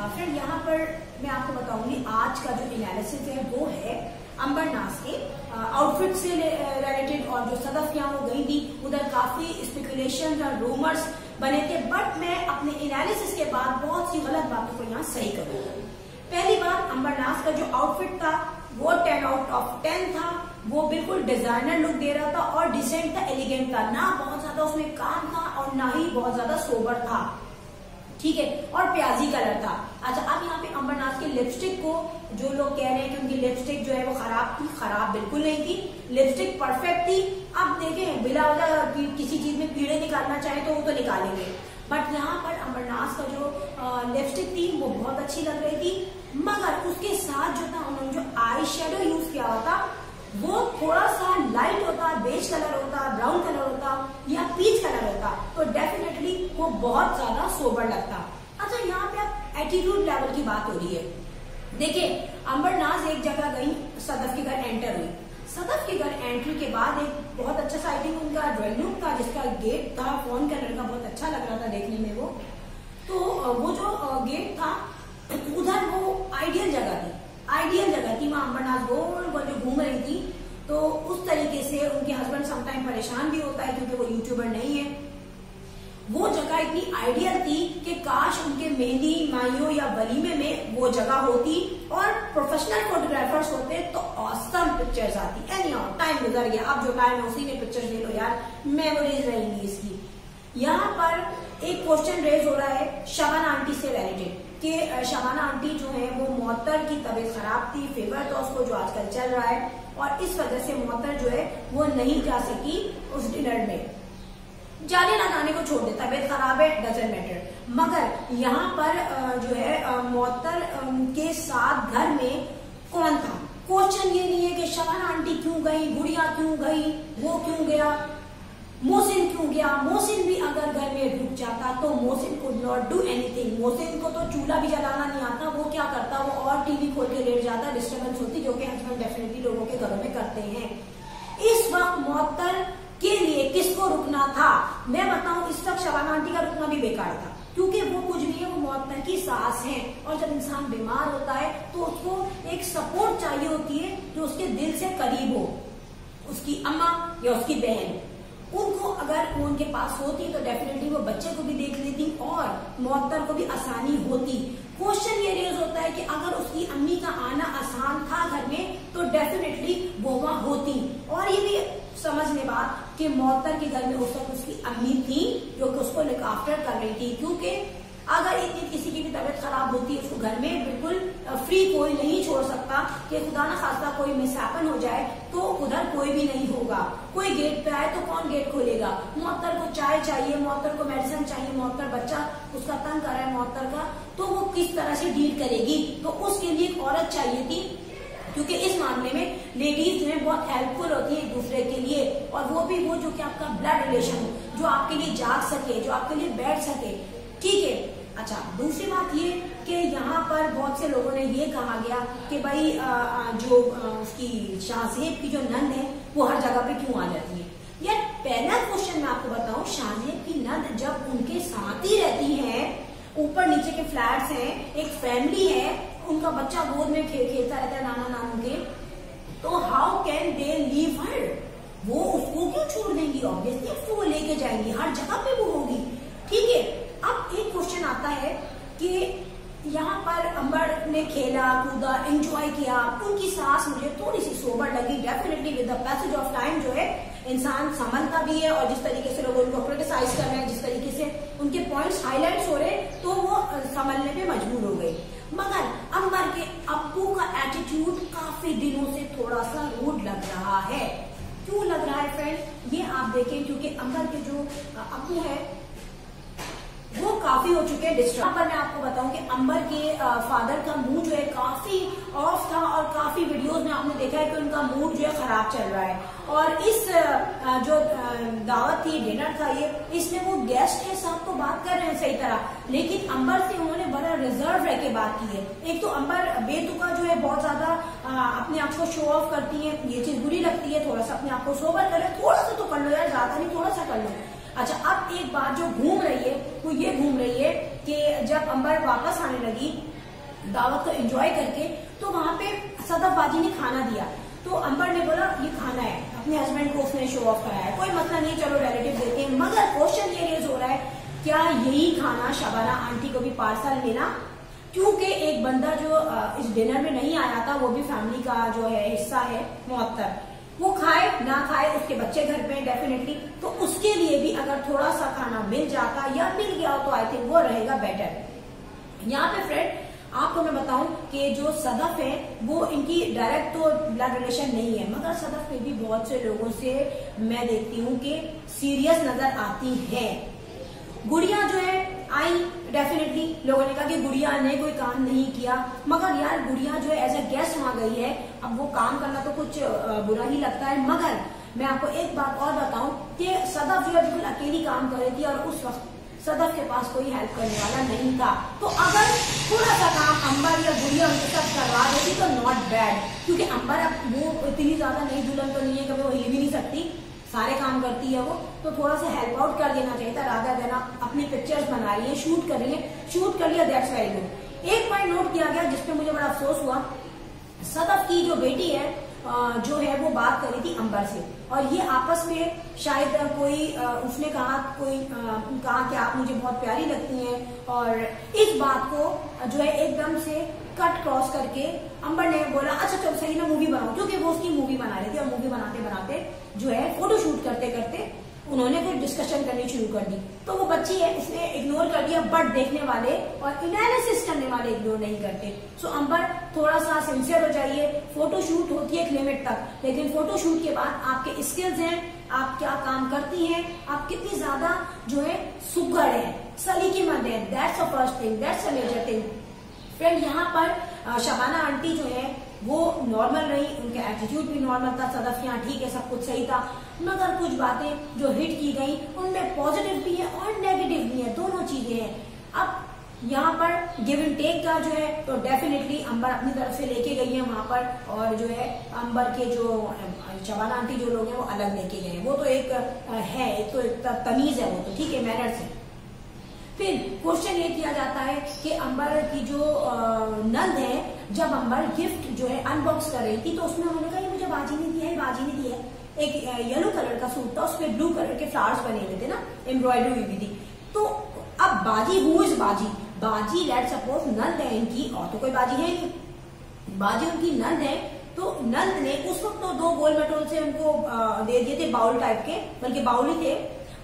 Friend यहाँ पर मैं आपको बताऊंगी आज का जो एनालिसिस है वो है अंबर नाज के आउटफिट से रिलेटेड। और जो सदफ यहाँ वो गई थी उधर काफी स्पेकुलेशन और रूमर्स बने थे, बट मैं अपने एनालिसिस के बाद बहुत सी गलत बातों को यहाँ सही करूंगा। पहली बात, अंबर नाज का जो आउटफिट था वो 10 आउट ऑफ 10 था। वो बिल्कुल डिजाइनर लुक दे रहा था और डिसेंट था, एलिगेंट था, ना बहुत ज्यादा उसमें काम था और ना ही बहुत ज्यादा सोबर था, ठीक है, और प्याजी कलर था। अच्छा, अब यहाँ पे अंबर नाज की लिपस्टिक को जो लोग कह रहे हैं कि उनकी लिपस्टिक जो है वो खराब थी, खराब बिल्कुल नहीं थी, लिपस्टिक परफेक्ट थी। अब देखें, बिला वजह किसी चीज में कीड़े निकालना चाहे तो वो तो निकालेंगे, बट यहाँ पर अंबर नाज का जो लिपस्टिक थी वो बहुत अच्छी लग रही थी। मगर उसके साथ जो था उन्होंने जो आई शेडो यूज किया हुआ था वो थोड़ा सा लाइट होता, बेज कलर होता, ब्राउन कलर होता या पीच कलर होता तो डेफिनेटली वो बहुत ज्यादा सोबर लगता। अच्छा, यहाँ पे अब एटीट्यूड लेवल की बात हो रही है। देखिए, अंबर नाज एक जगह गई, सदफ के घर एंटर हुई। सदफ के घर एंट्री के बाद एक बहुत अच्छा सा आई थिंक उनका ड्राइंग रूम था जिसका गेट था फोन कलर का, बहुत अच्छा लग रहा था देखने में वो। तो वो जो गेट था उधर वो आइडियल जगह थी, आइडियल जगह थी। वहां अंबर नाज गोल गोल जो घूम रही थी, तो उस तरीके से उनके हस्बैंड समटाइम परेशान भी होता है क्योंकि वो यूट्यूबर नहीं है। वो जगह इतनी आइडियल थी कि काश उनके मेहंदी माइयों या वलीमे में वो जगह होती और प्रोफेशनल फोटोग्राफर्स होते तो ऑसम पिक्चर्स आती। एनीहाउ टाइम गुजर गया, अब जो टाइम है उसी में पिक्चर्स ले लो यार, मेमोरीज रहेंगी इसकी। यहाँ पर एक क्वेश्चन रेज हो रहा है शबाना आंटी से रिलेटेड कि शबाना आंटी जो है वो मोहतर की तबीयत खराब थी, फीवर था उसको जो आजकल चल रहा है, और इस वजह से मोहतर जो है वो नहीं जा सकी उस डिनर में। जाने ना जाने को छोड़ दे, तबीयत खराब है, डजंट मैटर। मगर यहाँ पर जो है मोहतर के साथ घर में कौन था? क्वेश्चन ये नहीं है कि शबाना आंटी क्यों गई, गुड़िया क्यों गई, वो क्यों गया, मोहसिन क्यों गया। मोहसिन भी अगर घर में रुक जाता तो Mohsin could not do anything. Mohsin को तो चूल्हा भी जलाना नहीं आता, वो क्या करता, वो और टीवी खोल के लेट जाता, डिस्टर्बेंस होती, जो कि हस्बैंड डेफिनेटली लोगों के घरों में करते हैं। इस वक्त मोहतर के लिए किसको रुकना था? मैं बताऊं, इस वक्त शबाना आंटी का रुकना भी बेकार था, क्योंकि वो कुछ नहीं है, वो मोहतर की सास है। और जब इंसान बीमार होता है तो उसको एक सपोर्ट चाहिए होती है जो उसके दिल से करीब हो, उसकी अम्मा या उसकी बहन। उनको अगर वो उनके पास होती तो डेफिनेटली वो बच्चे को भी देख लेती और मोहतर को भी आसानी होती। क्वेश्चन ये रेज होता है कि अगर उसकी अम्मी का आना आसान था घर में तो डेफिनेटली वो वहां होती। और ये भी समझने बात कि मोहतर के घर में उस वक्त उसकी अम्मी थी जो कि उसको लुक आफ्टर कर रही थी, क्योंकि अगर इतनी किसी की भी तबीयत खराब होती है उसको घर में बिल्कुल फ्री कोई नहीं छोड़ सकता कि खुदा ना खास्ता कोई मिसहैपन हो जाए तो उधर कोई भी नहीं होगा। कोई गेट पे आए तो कौन गेट खोलेगा? मोहतर को चाय चाहिए, मोहतर को मेडिसिन चाहिए, मोहतर बच्चा उसका तंग कर रहा है मोहतर का, तो वो किस तरह से डील करेगी? तो उसके लिए एक औरत चाहिए थी, क्योंकि इस मामले में लेडीज जो है बहुत हेल्पफुल होती है एक दूसरे के लिए, और वो भी वो जो कि आपका ब्लड रिलेशन हो, जो आपके लिए जाग सके, जो आपके लिए बैठ सके, ठीक है। अच्छा, दूसरी बात ये कि यहाँ पर बहुत से लोगों ने ये कहा गया कि भाई जो उसकी शाहजेब की जो नंद है वो हर जगह पे क्यों आ जाती है। यार, पहला क्वेश्चन मैं आपको बताऊं, शाहजेब की नंद जब उनके साथ ही रहती है, ऊपर नीचे के फ्लैट्स हैं, एक फैमिली है, उनका बच्चा गोद में खेलता रहता है नाना नानू के, तो how can they leave her? वो उसको क्यों छोड़ देंगी? ऑब्वियसली उसको वो लेके जाएंगी, हर जगह पे वो होगी, ठीक है। अब एक क्वेश्चन आता है कि यहाँ पर अंबर ने खेला कूदा, एंजॉय किया, उनकी सास मुझे थोड़ी सी सोबर लगी। Definitely with the passage of time जो है इंसान संभलता भी है, और जिस तरीके से लोग उनको क्रिटिसाइज कर रहे हैं, जिस तरीके से उनके पॉइंट्स हाईलाइट्स हो रहे हैं, तो वो संभलने पे मजबूर हो गई। मगर अंबर के अब्बू का एटीट्यूड काफी दिनों से थोड़ा सा रूड लग रहा है। क्यों लग रहा है फ्रेंड? ये आप देखें, क्योंकि अंबर के जो अब्बू है वो काफी हो चुके हैं डिस्टर्ब। पर मैं आपको बताऊं कि अंबर के फादर का मूड जो है काफी ऑफ था, और काफी वीडियोस में आपने देखा है कि उनका मूड जो है खराब चल रहा है। और इस जो दावत थी, डिनर था ये, इसमें वो गेस्ट के साथ तो बात कर रहे हैं सही तरह, लेकिन अंबर से उन्होंने बड़ा रिजर्व रह के बात की है। एक तो अंबर बेतुका जो है बहुत ज्यादा अपने आप को शो ऑफ करती है, ये चीज बुरी लगती है। थोड़ा सा अपने आप को सोबर कर लो, थोड़ा सा तो कर लो यार, ज्यादा नहीं, थोड़ा सा कर लो। अच्छा, अब एक बात जो घूम रही है वो ये घूम रही है कि जब अंबर वापस आने लगी दावत को एंजॉय करके, तो वहां पे सदफ बाजी ने खाना दिया। तो अंबर ने बोला ये खाना है, अपने हस्बैंड को उसने शो ऑफ कराया, कोई मसला नहीं, चलो रिलेटिव देते हैं। मगर क्वेश्चन ये रेज हो रहा है, क्या यही खाना शबाना आंटी को भी पार्सल मिला? क्योंकि एक बंदा जो इस डिनर में नहीं आया था, वो भी फैमिली का जो है हिस्सा है मुअत्तर, वो खाए ना खाए, उसके बच्चे घर पे डेफिनेटली, तो उसके लिए भी अगर थोड़ा सा खाना मिल जाता या मिल गया तो आई थिंक वो रहेगा बेटर। यहाँ पे फ्रेंड आपको मैं बताऊं कि जो सदफ है वो इनकी डायरेक्ट तो ब्लड रिलेशन नहीं है, मगर सदफ में भी बहुत से लोगों से मैं देखती हूँ कि सीरियस नजर आती है। गुड़िया जो है आई, डेफिनेटली लोगों ने कहा कि गुड़िया ने कोई काम नहीं किया, मगर यार गुड़िया जो है एज ए गेस्ट वहां गई है, अब वो काम करना तो कुछ बुरा ही लगता है। मगर मैं आपको एक बात और बताऊं कि सदफ जो है बिल्कुल अकेली काम कर रही थी और उस वक्त सदफ के पास कोई हेल्प करने वाला नहीं था। तो अगर थोड़ा सा काम अंबर या गुड़िया उनके साथ करवा देती तो नॉट बैड, क्योंकि अंबर अब वो इतनी ज्यादा नई दुल्हन तो नहीं है, कभी वो हिल भी नहीं सकती, सारे काम करती है वो, तो थोड़ा सा हेल्प आउट कर देना चाहिए था। राधा देना अपनी पिक्चर्स बना रही है, शूट कर रही है, शूट कर लिया, दैट्स वेरी गुड। एक पॉइंट नोट किया गया जिसपे मुझे बड़ा अफसोस हुआ, सदफ की जो बेटी है जो है वो बात करी थी अंबर से, और ये आपस में शायद कोई उसने कहा कि आप मुझे बहुत प्यारी लगती हैं, और इस बात को जो है एकदम से कट क्रॉस करके अंबर ने बोला अच्छा चलो सही ना मूवी बनाओ, क्योंकि वो उसकी मूवी बना रही थी, और मूवी बनाते बनाते जो है फोटो शूट करते करते उन्होंने कोई डिस्कशन करनी शुरू कर दी। तो वो बच्ची है, इसने इग्नोर कर दिया, बट देखने वाले और एनालिसिस करने वाले इग्नोर नहीं करते। सो अंबर थोड़ा सा सिंसियर हो जाइए, फोटो शूट होती है एक लिमिट तक, लेकिन फोटो शूट के बाद आपके स्किल्स हैं, आप क्या काम करती हैं, आप कितनी ज्यादा जो है सुघड़ है, सलीकीमंद है, that's a first thing, that's a major thing. Friend यहाँ पर शबाना आंटी जो है वो नॉर्मल रही, उनका एटीट्यूड भी नॉर्मल था, सदफ यहाँ ठीक है, सब कुछ सही था, मगर कुछ बातें जो हिट की गई उनमें पॉजिटिव भी है और नेगेटिव भी है, दोनों चीजें हैं। अब यहाँ पर गिव एंड टेक का जो है तो डेफिनेटली अंबर अपनी तरफ से लेके गई है वहां पर, और जो है अंबर के जो शबाना आंटी जो लोग हैं वो अलग लेके गए हैं, वो तो एक है, एक तो एक तमीज है, वो तो ठीक है, मैनर्स है। फिर क्वेश्चन ये किया जाता है कि अंबर की जो नंद है, जब अंबर गिफ्ट जो है अनबॉक्स कर रही थी तो उसमें उन्होंने कहा ये मुझे बाजी ने दिया है, बाजी ने दिया है। एक येलो कलर का सूट था, उसपे ब्लू कलर के फ्लावर्स बने हुए थे ना, एम्ब्रॉयडरी हुई थी। तो अब बाजी, हु इज बाजी? बाजी लेट सपोज नंद है इनकी, और तो कोई बाजी है नहीं, बाजी उनकी नंद है। तो नंद ने उस वक्त तो 2 गोल मेटल से उनको दे दिए थे, बाउल टाइप के, बल्कि बाउल ही थे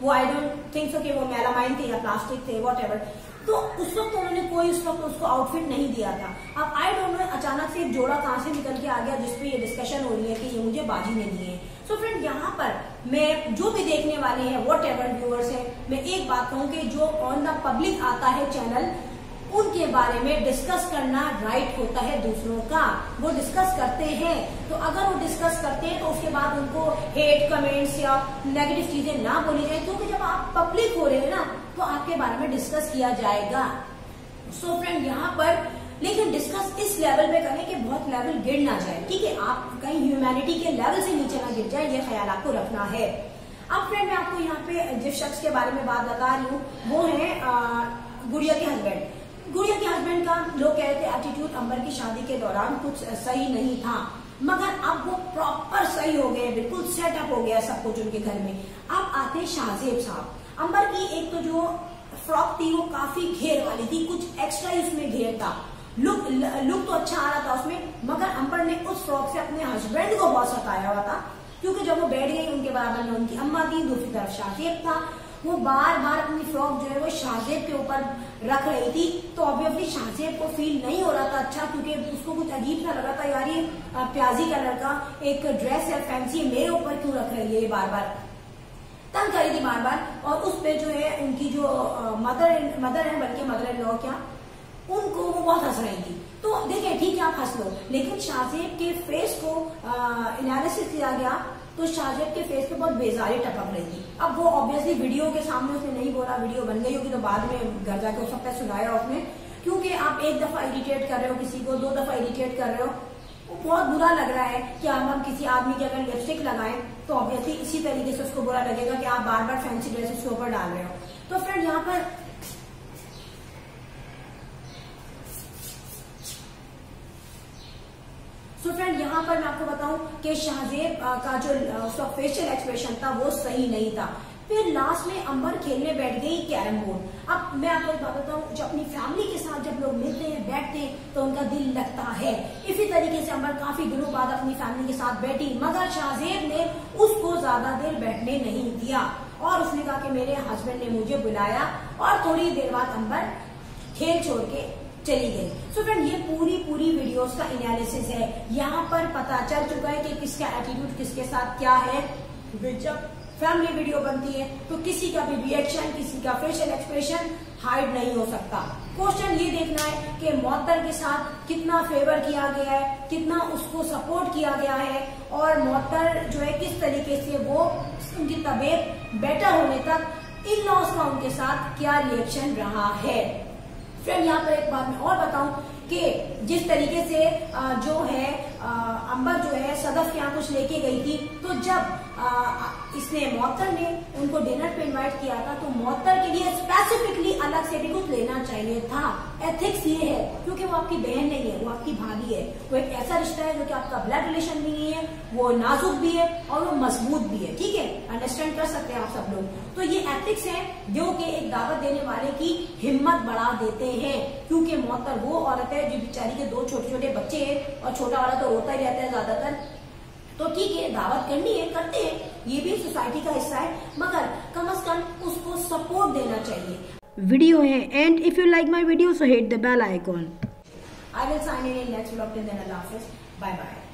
वो, आई डोंट थिंक सो कि वो मेलामाइन थे या प्लास्टिक थे, व्हाटएवर। तो उस वक्त उन्होंने कोई उस वक्त उसको आउटफिट नहीं दिया था। अब आई डोंट नो अचानक से एक जोड़ा कहां से निकल के आ गया जिसपे ये डिस्कशन हो रही है कि ये मुझे बाजी ने दिए हैं। सो फ्रेंड यहाँ पर मैं जो भी देखने वाले हैं, व्हाटएवर व्यूअर्स हैं, मैं एक बात कहूँ कि जो ऑन द पब्लिक आता है चैनल, उनके बारे में डिस्कस करना राइट होता है दूसरों का, वो डिस्कस करते हैं। तो अगर वो डिस्कस करते हैं तो उसके बाद उनको हेट कमेंट्स या नेगेटिव चीजें ना बोली जाए, क्योंकि जब आप पब्लिक हो रहे हैं ना तो आपके बारे में डिस्कस किया जाएगा। सो फ्रेंड यहाँ पर लेकिन डिस्कस इस लेवल पे करें कि बहुत लेवल गिर ना जाए, ठीक है, आप कहीं ह्यूमैनिटी के लेवल से नीचे ना गिर जाए, ये ख्याल आपको रखना है। अब फ्रेंड मैं आपको यहाँ पे जिस शख्स के बारे में बात बता रही हूँ वो है गुड़िया के हस्बैंड। गुड़िया के हस्बैंड का लोग कह रहे थे एटीट्यूड अंबर की शादी के दौरान कुछ सही नहीं था, मगर अब वो प्रॉपर सही हो गए, बिल्कुल सेटअप हो गया सब कुछ उनके घर में। अब आते हैं शाहजेब साहब। अंबर की एक तो जो फ्रॉक थी वो काफी घेर वाली थी, कुछ एक्स्ट्रा ही उसमें घेर था, लुक तो अच्छा आ रहा था उसमें, मगर अंबर ने उस फ्रॉक से अपने हस्बैंड को बहुत सताया हुआ था, क्योंकि जब वो बैठ गई उनके बराबर में उनकी अम्मा थी, दूसरी तरफ शाहजेब था, वो बार बार अपनी फ्रॉक जो है वो शाहजेब के ऊपर रख रही थी। तो ऑब्वियसली शाहजेब को फील नहीं हो रहा था अच्छा, क्योंकि उसको कुछ अजीब सा लग रहा था, यार ये प्याजी कलर का एक ड्रेस है, फैंसी है, मेरे ऊपर क्यों रख रही है, ये बार बार तंग करी थी बार बार। और उस पे जो है उनकी जो मदर है, बल्कि मदर इन लॉ क्या, उनको वो बहुत हंस रही थी। तो देखिए ठीक है आप हंस लो, लेकिन शाहजेब के फेस को एनालिसिस किया गया तो शाहजेब के फेस पे बहुत बेजारी टपक रही थी। अब वो ऑब्वियसली वीडियो के सामने उसने नहीं बोला, वीडियो बन गई होगी तो बाद में घर जाके उस सबका सुनाया उसने, क्योंकि आप एक दफा इरिटेट कर रहे हो किसी को, 2 दफा इरिटेट कर रहे हो, वो बहुत बुरा लग रहा है कि हम किसी आदमी की अगर लिपस्टिक लगाएं तो ऑब्वियसली इसी तरीके से उसको बुरा लगेगा कि आप बार बार फैंसी ड्रेस उसके ऊपर डाल रहे हो। तो फ्रेंड यहाँ पर यहाँ पर मैं आपको बताऊं कि शाहजेब का जो उसका फेशियल एक्सप्रेशन था वो सही नहीं था। फिर लास्ट में अंबर खेलने बैठ गई कैरम बोर्ड। अब मैं आपको एक बात बताऊं, जो अपनी फैमिली के साथ जब लोग मिलते हैं बैठते हैं तो उनका दिल लगता है। इसी तरीके से अंबर काफी दिनों बाद अपनी फैमिली के साथ बैठी, मगर शाहजेब ने उसको ज्यादा देर बैठने नहीं दिया और उसने कहा कि मेरे हस्बैंड ने मुझे बुलाया, और थोड़ी देर बाद अंबर खेल छोड़ के चली गई। सो फ्रेंड, ये पूरी वीडियोस का एनालिसिस है। यहाँ पर पता चल चुका है कि किसका एटीट्यूड किसके साथ क्या है। जब फैमिली वीडियो बनती है तो किसी का भी रिएक्शन, किसी का फेशियल एक्सप्रेशन हाइड नहीं हो सकता। क्वेश्चन ये देखना है कि मुअत्तर के साथ कितना फेवर किया गया है, कितना उसको सपोर्ट किया गया है, और मुअत्तर जो है किस तरीके से वो उनकी तबीयत बेटर होने तक इन लॉज का उनके साथ क्या रिएक्शन रहा है। फ्रेंड, यहाँ पर एक बात मैं और बताऊं कि जिस तरीके से जो है अंबर जो है सदफ के यहाँ कुछ लेके गई थी, तो जब इसने मुअत्तर ने उनको डिनर पे इनवाइट किया था तो मुअत्तर के लिए स्पेसिफिकली अलग से भी कुछ लेना चाहिए था। एथिक्स ये है, क्योंकि वो आपकी बहन नहीं है, वो आपकी भाभी है। वो एक ऐसा रिश्ता है जो कि आपका ब्लड रिलेशन भी नहीं है, वो नाजुक भी है और वो मजबूत भी है। ठीक है, अंडरस्टैंड कर सकते हैं आप सब लोग। तो ये एथिक्स है जो कि एक दावत देने वाले की हिम्मत बढ़ा देते हैं, क्योंकि मुअत्तर वो औरत है जो बेचारी के 2 छोटे छोटे बच्चे हैं और छोटा वाला तो रोता ही रहता है ज्यादातर। तो ठीक है, दावत करनी है, करते हैं, ये भी सोसाइटी का हिस्सा है, मगर कम से कम उसको सपोर्ट देना चाहिए। वीडियो है, and if you like my video so hit the bell icon. I will sign in next vlog. Till then, Allah Hafiz. Bye bye.